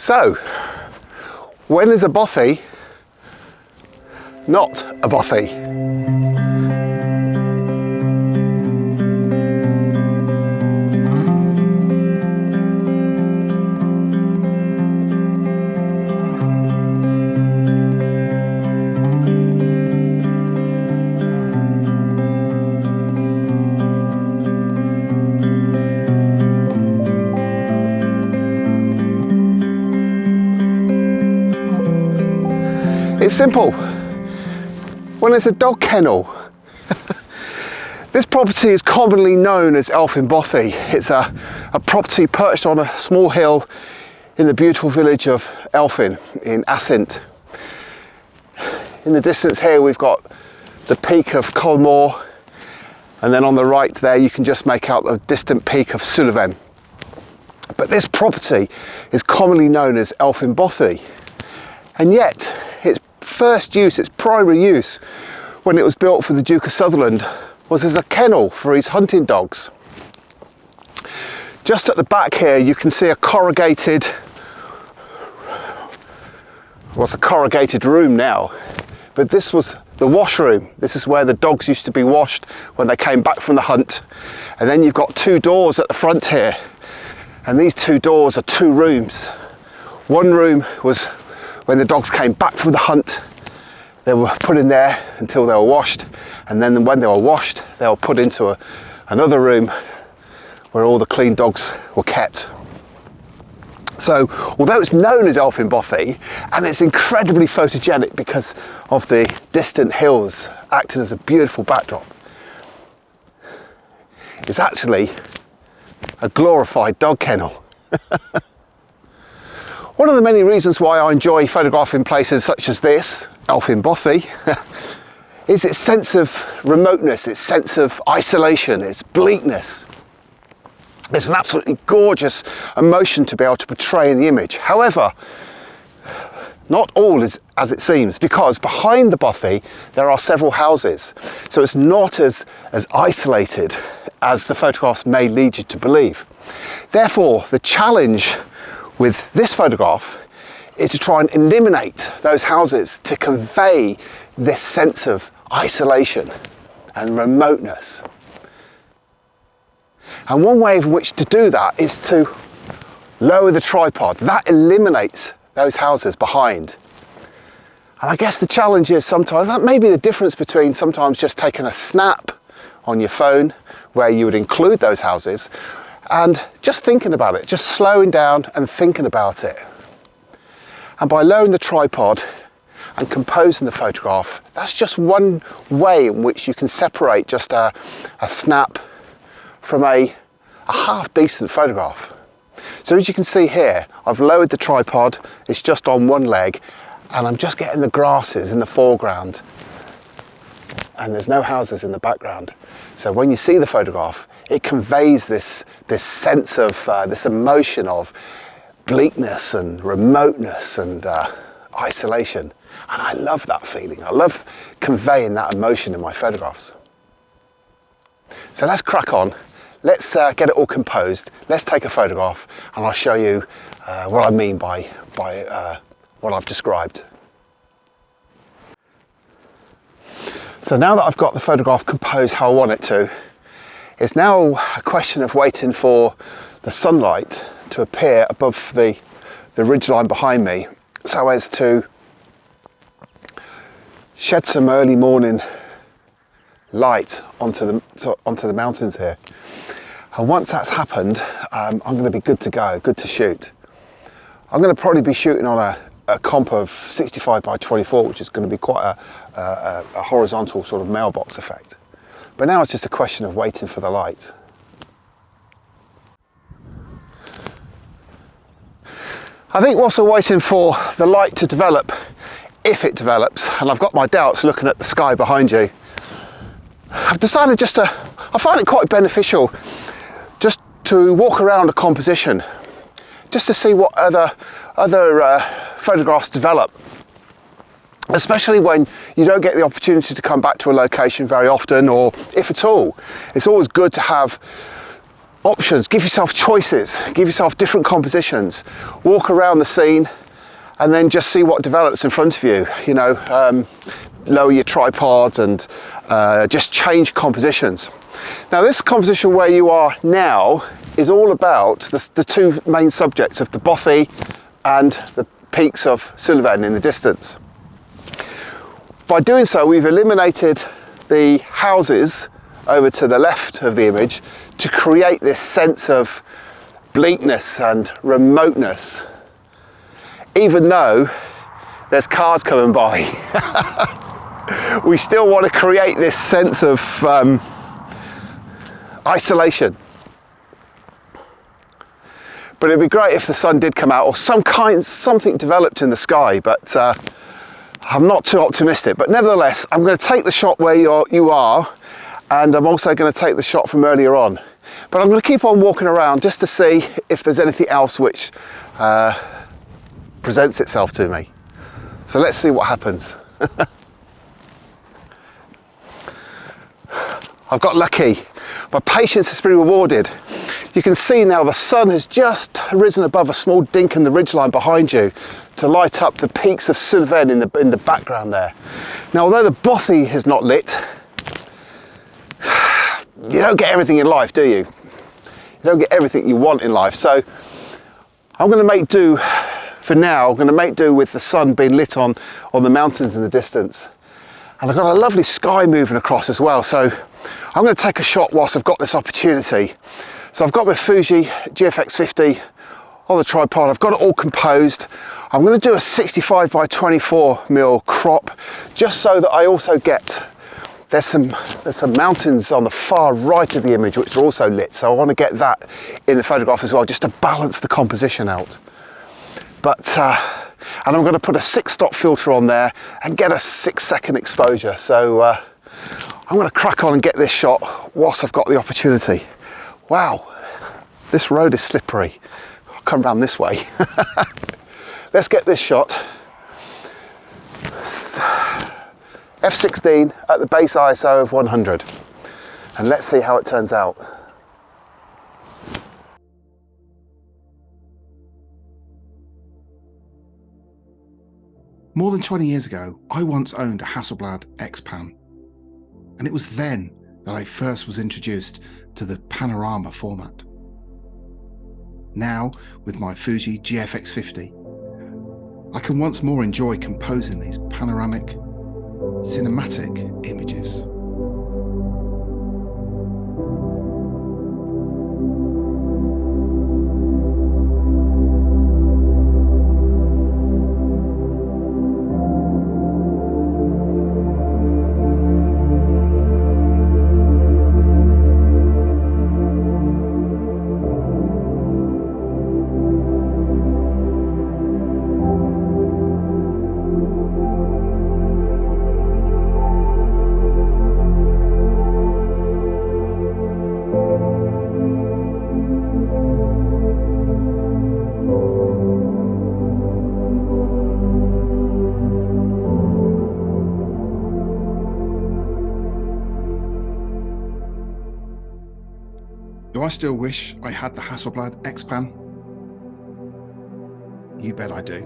So, when is a bothy not a bothy? It's simple. When it's a dog kennel. This property is commonly known as Elfin Bothy. It's a property perched on a small hill in the beautiful village of Elfin in Assynt. In the distance here we've got the peak of Colmore, and then on the right there you can just make out the distant peak of Sullivan. But this property is commonly known as Elfin Bothy, and yet its first use, its primary use, when it was built for the Duke of Sutherland, was as a kennel for his hunting dogs. Just at the back here you can see a corrugated, what's a corrugated room now, but this was the washroom. This is where the dogs used to be washed when they came back from the hunt. And then you've got two doors at the front here, and these two doors are two rooms. One room was when the dogs came back from the hunt, they were put in there until they were washed, and then when they were washed they were put into another room where all the clean dogs were kept. So although it's known as Elfin Bothy, and it's incredibly photogenic because of the distant hills acting as a beautiful backdrop, it's actually a glorified dog kennel. One of the many reasons why I enjoy photographing places such as this, Elfin Bothy, is its sense of remoteness, its sense of isolation, its bleakness. It's an absolutely gorgeous emotion to be able to portray in the image. However, not all is as it seems, because behind the bothy there are several houses. So it's not as isolated as the photographs may lead you to believe. Therefore, the challenge with this photograph is to try and eliminate those houses to convey this sense of isolation and remoteness. And one way in which to do that is to lower the tripod. That eliminates those houses behind. And I guess the challenge is sometimes, that may be the difference between sometimes just taking a snap on your phone where you would include those houses, and just thinking about it, just slowing down and thinking about it. And by lowering the tripod and composing the photograph, that's just one way in which you can separate just a snap from a half decent photograph. So as you can see here, I've lowered the tripod, it's just on one leg, and I'm just getting the grasses in the foreground, and there's no houses in the background. So when you see the photograph, it conveys this sense of, this emotion of bleakness and remoteness and isolation. And I love that feeling. I love conveying that emotion in my photographs. So let's crack on. Let's get it all composed. Let's take a photograph, and I'll show you what I mean by what I've described. So now that I've got the photograph composed how I want it to, it's now a question of waiting for the sunlight to appear above the ridgeline behind me, so as to shed some early morning light onto the mountains here. And once that's happened, I'm going to be good to go, good to shoot. I'm going to probably be shooting on a comp of 65 by 24, which is going to be quite a horizontal sort of mailbox effect. But now it's just a question of waiting for the light. I think whilst we're waiting for the light to develop, if it develops, and I've got my doubts looking at the sky behind you, I've decided I find it quite beneficial just to walk around a composition, just to see what other photographs develop. Especially when you don't get the opportunity to come back to a location very often, or if at all. It's always good to have options, give yourself choices, give yourself different compositions, walk around the scene and then just see what develops in front of you. You know, lower your tripod and just change compositions. Now this composition where you are now is all about the two main subjects of the bothy and the peaks of Sullivan in the distance. By doing so, we've eliminated the houses over to the left of the image to create this sense of bleakness and remoteness, even though there's cars coming by. We still want to create this sense of isolation. But it'd be great if the sun did come out or something developed in the sky, but I'm not too optimistic. But nevertheless, I'm going to take the shot where you are, and I'm also going to take the shot from earlier on. But I'm going to keep on walking around just to see if there's anything else which presents itself to me. So let's see what happens. I've got lucky. My patience has been rewarded. You can see now the sun has just risen above a small dink in the ridgeline behind you to light up the peaks of Sullivan in the background there. Now, although the bothy is not lit, you don't get everything in life, do you? You don't get everything you want in life. So I'm going to make do, for now, I'm going to make do with the sun being lit on the mountains in the distance. And I've got a lovely sky moving across as well. So I'm going to take a shot whilst I've got this opportunity. So I've got my Fuji GFX50 on the tripod. I've got it all composed. I'm going to do a 65 by 24mm crop, just so that I also get, there's some mountains on the far right of the image which are also lit. So I want to get that in the photograph as well, just to balance the composition out. But, and I'm going to put a 6-stop filter on there and get a 6-second exposure. So I'm going to crack on and get this shot whilst I've got the opportunity. Wow, this road is slippery. I'll come round this way. Let's get this shot. F16 at the base ISO of 100. And let's see how it turns out. More than 20 years ago, I once owned a Hasselblad X-Pan. And it was then that I first was introduced to the Panorama format. Now, with my Fuji GFX50, I can once more enjoy composing these panoramic, cinematic images. Do I still wish I had the Hasselblad X-Pan? You bet I do.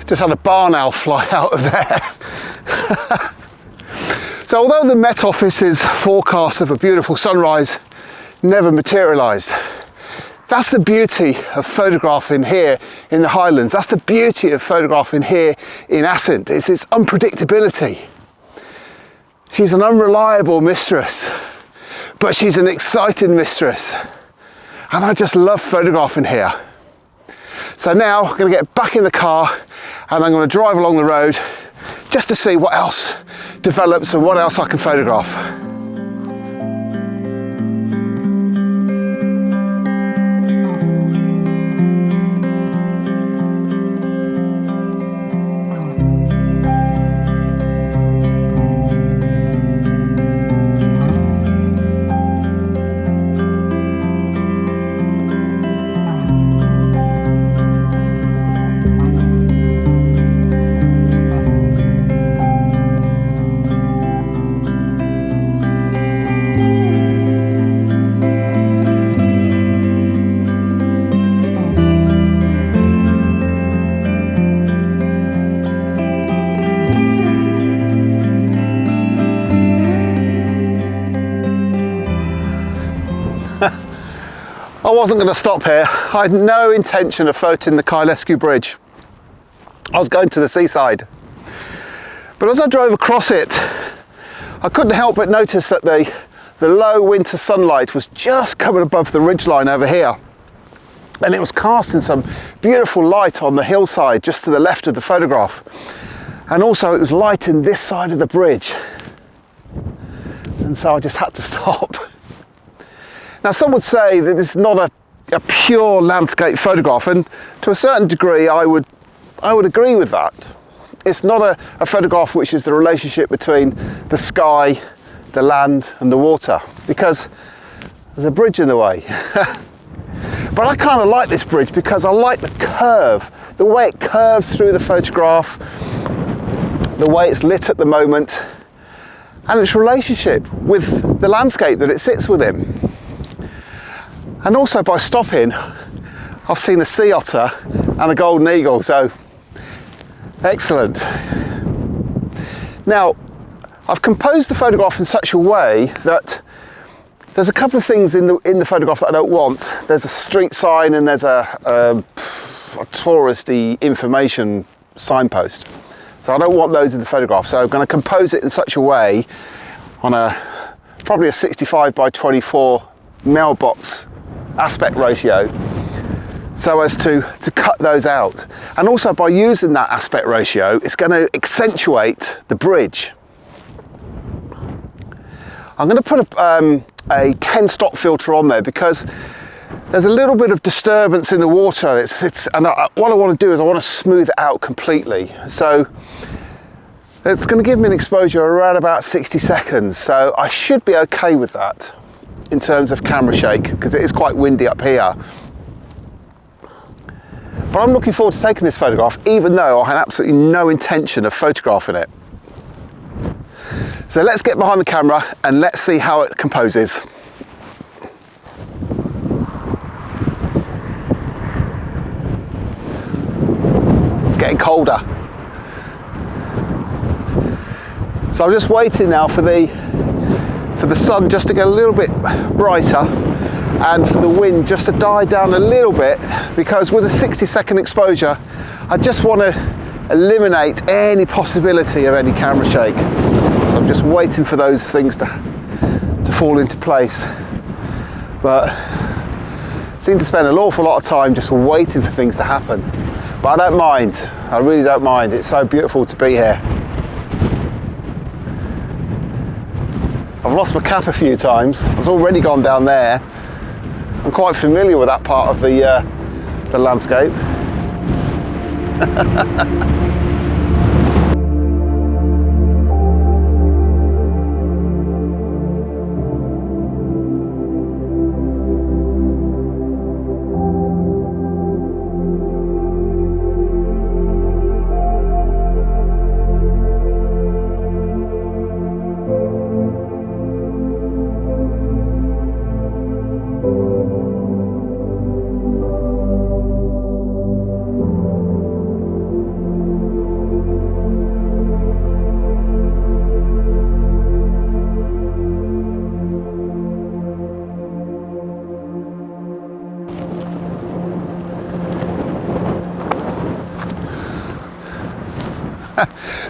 Just had a barn owl fly out of there. So although the Met Office's forecast of a beautiful sunrise never materialised, that's the beauty of photographing here in the Highlands. That's the beauty of photographing here in Assynt. It's its unpredictability. She's an unreliable mistress, but she's an exciting mistress. And I just love photographing here. So now I'm going to get back in the car and I'm going to drive along the road just to see what else develops and what else I can photograph. I wasn't going to stop here. I had no intention of floating the KASE bridge. I was going to the seaside. But as I drove across it, I couldn't help but notice that the low winter sunlight was just coming above the ridgeline over here. And it was casting some beautiful light on the hillside just to the left of the photograph. And also it was lighting this side of the bridge. And so I just had to stop. Now some would say that it's not a pure landscape photograph, and to a certain degree I would agree with that. It's not a photograph which is the relationship between the sky, the land and the water, because there's a bridge in the way. But I kind of like this bridge because I like the curve, the way it curves through the photograph, the way it's lit at the moment, and its relationship with the landscape that it sits within. And also by stopping, I've seen a sea otter and a golden eagle, so excellent. Now, I've composed the photograph in such a way that there's a couple of things in the photograph that I don't want. There's a street sign and there's a touristy information signpost. So I don't want those in the photograph. So I'm going to compose it in such a way on probably a 65 by 24 mailbox aspect ratio, so as to cut those out. And also by using that aspect ratio, it's going to accentuate the bridge. I'm going to put a 10 stop filter on there because there's a little bit of disturbance in the water. What I want to do is I want to smooth it out completely. So it's going to give me an exposure around about 60 seconds. So I should be okay with that in terms of camera shake, because it is quite windy up here. But I'm looking forward to taking this photograph, even though I had absolutely no intention of photographing it. So let's get behind the camera and let's see how it composes. It's getting colder. So I'm just waiting now for the sun just to get a little bit brighter and for the wind just to die down a little bit, because with a 60-second exposure I just want to eliminate any possibility of any camera shake. So I'm just waiting for those things to fall into place. But I seem to spend an awful lot of time just waiting for things to happen. But I don't mind, I really don't mind. It's so beautiful to be here. I've lost my cap a few times. I've already gone down there. I'm quite familiar with that part of the landscape.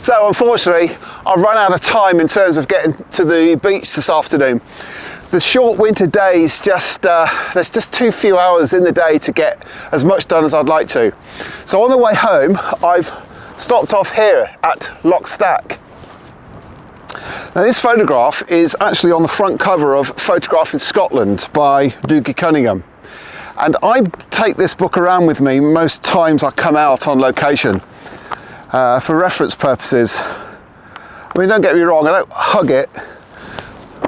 So unfortunately, I've run out of time in terms of getting to the beach this afternoon. The short winter days, there's just too few hours in the day to get as much done as I'd like to. So on the way home, I've stopped off here at Lockstack. Now this photograph is actually on the front cover of Photographing Scotland by Doogie Cunningham. And I take this book around with me most times I come out on location. For reference purposes. I mean, don't get me wrong, I don't hug it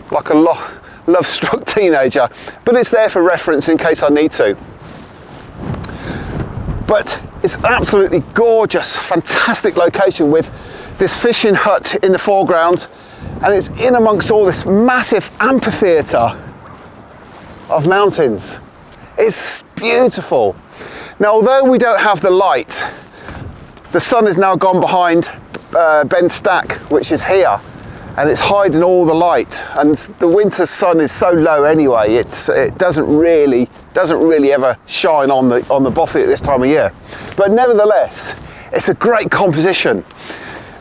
like a love-struck teenager, but it's there for reference in case I need to. But it's absolutely gorgeous, fantastic location with this fishing hut in the foreground, and it's in amongst all this massive amphitheatre of mountains. It's beautiful. Now, although we don't have the light, the sun is now gone behind Ben Stack, which is here, and it's hiding all the light, and the winter sun is so low anyway, it doesn't really ever shine on the bothy at this time of year. But nevertheless, it's a great composition.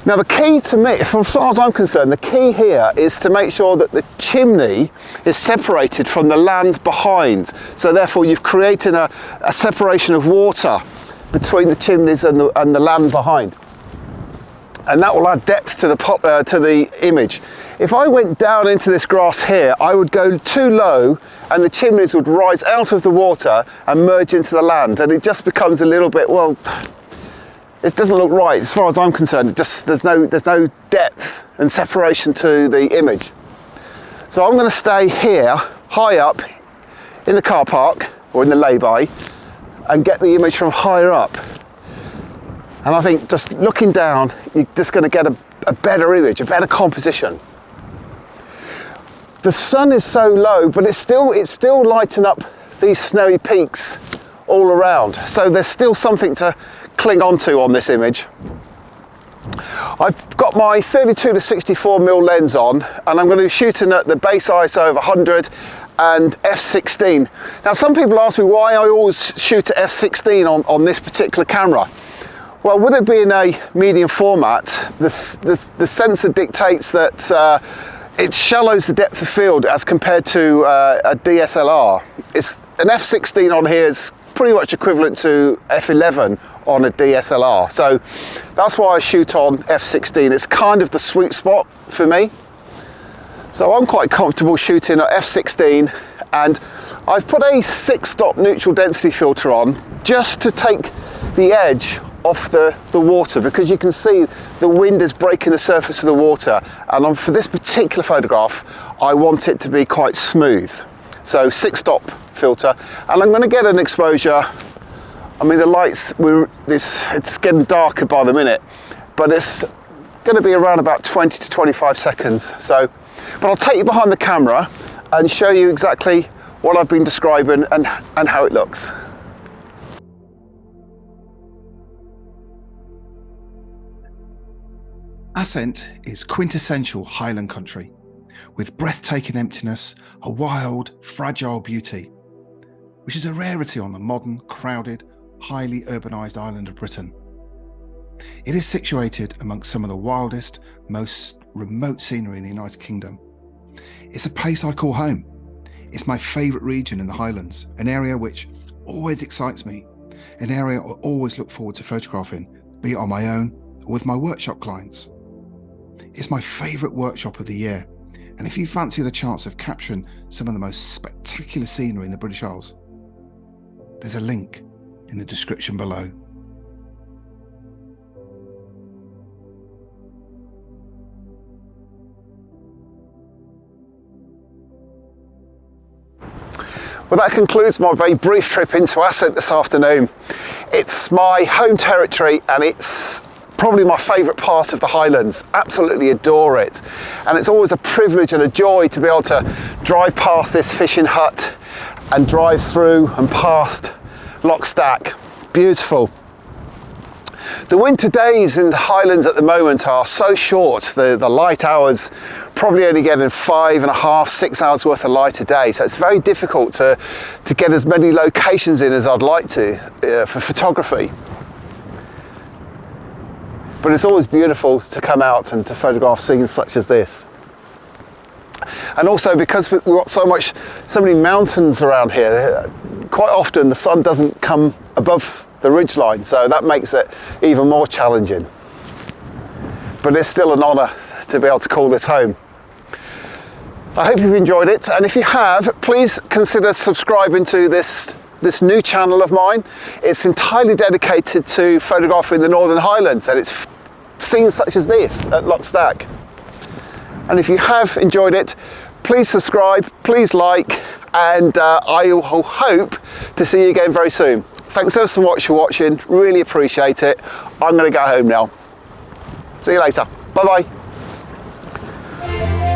Now the key to me, as far as I'm concerned, the key here is to make sure that the chimney is separated from the land behind. So therefore you've created a separation of water between the chimneys and the land behind. And that will add depth to the image. If I went down into this grass here, I would go too low and the chimneys would rise out of the water and merge into the land, and it just becomes a little bit, well, it doesn't look right as far as I'm concerned. There's no depth and separation to the image. So I'm going to stay here, high up in the car park or in the lay-by, and get the image from higher up. And I think just looking down, you're just going to get a better image, a better composition. The sun is so low, but it's still lighting up these snowy peaks all around. So there's still something to cling onto on this image. I've got my 32 to 64mm lens on, and I'm going to be shooting at the base ISO of 100 and f16. Now some people ask me why I always shoot at f16 on this particular camera. Well, with it being a medium format, the sensor dictates that it shallows the depth of field as compared to a DSLR. An f16 on here is pretty much equivalent to f11 on a DSLR. So that's why I shoot on f16. It's kind of the sweet spot for me. So I'm quite comfortable shooting at f16, and I've put a 6-stop neutral density filter on just to take the edge off the water, because you can see the wind is breaking the surface of the water, and for this particular photograph I want it to be quite smooth. So 6-stop filter, and I'm going to get an exposure. I mean, the lights, it's getting darker by the minute, but it's going to be around about 20 to 25 seconds. So, but I'll take you behind the camera and show you exactly what I've been describing and how it looks. Assynt is quintessential Highland country, with breathtaking emptiness, a wild, fragile beauty, which is a rarity on the modern, crowded, highly urbanised island of Britain. It is situated amongst some of the wildest, most remote scenery in the United Kingdom. It's a place I call home. It's my favourite region in the Highlands, an area which always excites me, an area I always look forward to photographing, be it on my own or with my workshop clients. It's my favourite workshop of the year, and if you fancy the chance of capturing some of the most spectacular scenery in the British Isles, there's a link in the description below. Well, that concludes my very brief trip into Assynt this afternoon. It's my home territory, and it's probably my favourite part of the Highlands. Absolutely adore it, and it's always a privilege and a joy to be able to drive past this fishing hut and drive through and past Lockstack. Beautiful. The winter days in the Highlands at the moment are so short. The light hours probably only getting 5.5, 6 hours worth of light a day, so it's very difficult to get as many locations in as I'd like to for photography. But it's always beautiful to come out and to photograph scenes such as this. And also because we've got so many mountains around here, quite often the sun doesn't come above the ridgeline, so that makes it even more challenging. But it's still an honour to be able to call this home. I hope you've enjoyed it, and if you have, please consider subscribing to this new channel of mine. It's entirely dedicated to photographing the Northern Highlands, and it's scenes such as this at Lockstack. And if you have enjoyed it, please subscribe, please like, and I will hope to see you again very soon. Thanks so much for watching, really appreciate it. I'm going to go home now. See you later, bye bye.